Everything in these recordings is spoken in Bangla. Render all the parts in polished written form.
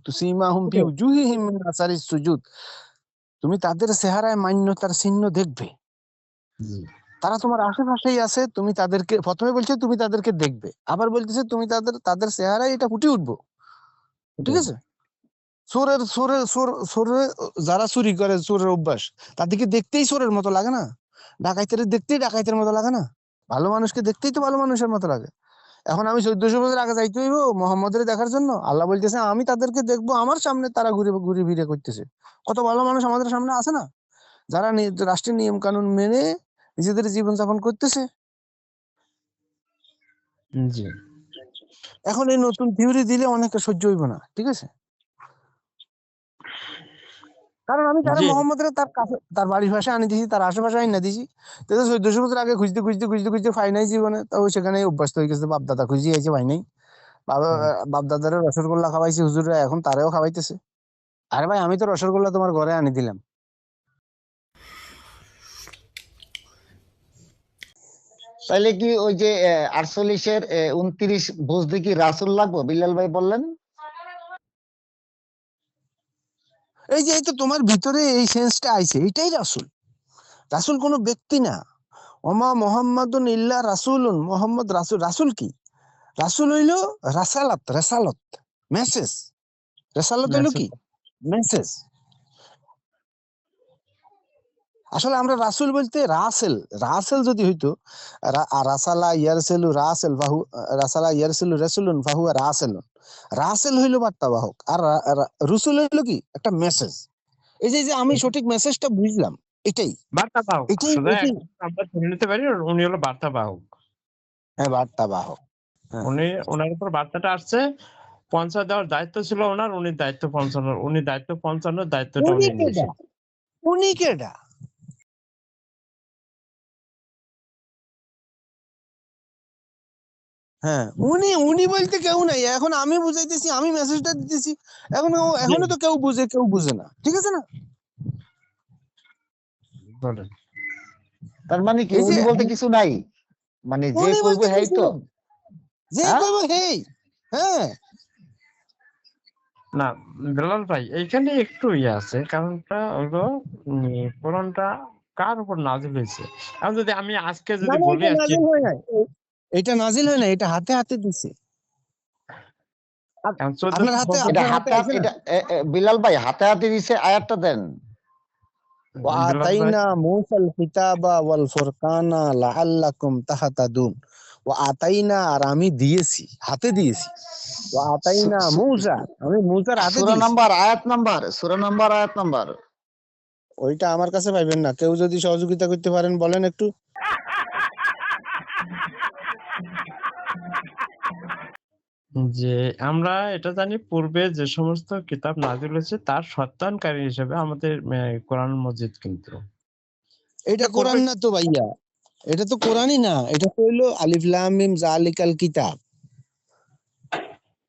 তুসিমাহুম ফি উজুহিহিম মিন আসারিস সুজুদ, তুমি তাদের চেহারায় মান্যতার চিহ্ন দেখবে। তারা তোমার আশেপাশেই আছে, তুমি তাদেরকে প্রথমে বলছে তুমি তাদেরকে দেখবে, আবার বলতেছে তুমি তাদের চেহারায় এটা ফুটে উঠবো। ঠিক আছে, চোরের যারা চুরি করে, চোরের অভ্যাস, তাদেরকে দেখতেই চোরের মতো লাগে না? ডাকাইতের দেখতেই ডাকাইতের মতো লাগে না? ভালো মানুষকে দেখতেই তো ভালো মানুষের মতো লাগে। এখন আমি 1400 বছর আগে যাইতে হইব মোহাম্মদের দেখার জন্য? আল্লাহ বলতেছে আমি তাদেরকে দেখবো আমার সামনে, তারা ঘুরে ঘুরে ফিরে করতেছে। কত ভালো মানুষ আমাদের সামনে আছে না, যারা রাষ্ট্রের নিয়ম কানুন মেনে নিজেদের জীবন যাপন করতেছে। জি, এখন এই নতুন থিওরি দিলে অনেকে সহ্য হইব না। ঠিক আছে, কারণ আমি তারা মোহাম্মদের তার কাছে, তার বাড়ির ভাষা আনি দিছি, তার আশেপাশে আনি না দিছি। 1400 বছর আগে খুঁজতে খুঁজতে খুঁজতে খুঁজতে পাই নাই জীবনে, তো সেখানে অভ্যস্ত হয়ে গেছে। বাপদাদা খুঁজি আইছে, পাই নাই। বাপদাদারে রসগোল্লা খাওয়াইছে হুজুররা, এখন তারেও খাওয়াইতেছে। আরে ভাই, আমি তো রসগোল্লা তোমার ঘরে আনি দিলাম। তাইলে কি ওই যে 48-এর 29 বুঝতে কি রাসূল লাগবে? বিল্লাল ভাই বললেন এই যে এই তো তোমার ভিতরে এই সেন্সটা আইছে, এটাই রাসূল। রাসূল কোনো ব্যক্তি না। ওমা মুহাম্মাদুন ইল্লা রাসূলুন, মুহাম্মদ রাসূল। রাসূল কি? রাসূল হইলো রাসালাত, রেসালত, মেসেজ। রেসালত হইলো কি? মেসেজ। আসলে আমরা রাসূল বলতে রাসেল, রাসেল যদি হইতো, রাসালা ইয়ারসেলু রাসেল ফাহু, রাসালা ইয়ারসেলু রাসূলুন ফাহু রাসেলুন। রাসেল হইলো বার্তাবাহক, আর রসুল হইলো কি? একটা মেসেজ। এই যে আমি সঠিক মেসেজটা বুঝলাম, এটাই বার্তাবাহক। এটাই শুধু এটাই আমরা ধরে নিতে পারি উনি হলো বার্তাবাহক। হ্যাঁ, বার্তাবাহক। ওনার উপর বার্তাটা আসছে, পৌঁছা দেওয়ার দায়িত্ব ছিল ওনার, উনি দায়িত্ব পৌঁছানোর দায়িত্বটা উনি নিয়েছেন। উনি কেডা? হ্যাঁ, উনি বলতে কেউ নাই। এখন আমি বুঝাইতেছি, আমি মেসেজটা দিতেছি, এখনো তো কেউ বুঝে না। ঠিক আছে না? বলেন। তার মানে কি এই যে উনি বলতে কিছু নাই, মানে যে উনি কইবো বলতে হেই কিছু তো, নাই, যে কইব হেই। হ্যাঁ, না বেলাল ভাই, এইখানে একটু আছে। কারণটা হলো কোরআনটা কার উপর নাযিল হয়েছে। এখন যদি আমি আজকে যদি বলি এটা নাজিল হয় নাই, এটা নাজিল হয় না, এটা হাতে হাতে দিছে। আপনার হাতে, এটা আপনার হাতে হাতে আছে না? এটা বিলাল ভাই হাতে হাতে দিছে, আয়াতটা দেন। وآتينا موسى الكتاب والفرقان لعلكم تهتدون। وآتينا, আর আমি দিয়েছি, হাতে দিয়েছি। وآتينا موسى, আমি মুসার হাতে সূরা দিয়েছি। নাম্বার, আয়াত নাম্বার, সূরা নাম্বার, আয়াত নাম্বার। ওইটা আমার কাছে পাইবেন না। কেউ যদি সহযোগিতা করতে পারেন বলেন একটু। যে আমরা এটা জানি, পূর্বে যে সমস্ত কিতাব নাযিল হয়েছে তার সত্যায়নকারী হিসেবে আমাদের কোরআন মজিদ। কিন্তু এটা কোরআন না তো ভাইয়া, এটা তো কোরআনই না, এটা তো হইলো আলিফ লাম মিম যালিকাল কিতাব।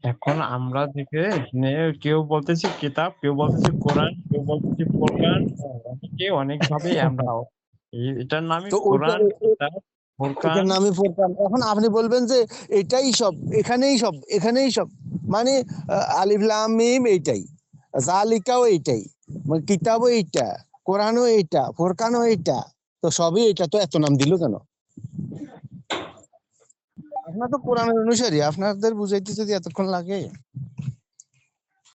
এখন আমরা থেকে কেউ বলতেছি কিতাব, কেউ বলতেছি কোরআন, কেউ বলতেছি ফুরকান, অনেক ভাবে আমরা এটার নামই তো কোরআন, কিতাব, ফুরকান। এটার নামই ফুরকান। এখন আপনি বলবেন যে এটাই সব, এখানেই সব, মানে আলিফ লাম মিম এইটাই, জালিকাও এইটাই, মানে কিতাবও এইটা, কোরআনও এইটা, ফুরকানও এইটা, তো সবই এটা, তো এত নাম দিল কেন? আপনার তো কোরআনের অনুসারী, আপনাদের বুঝাইতে যদি এতক্ষণ লাগে।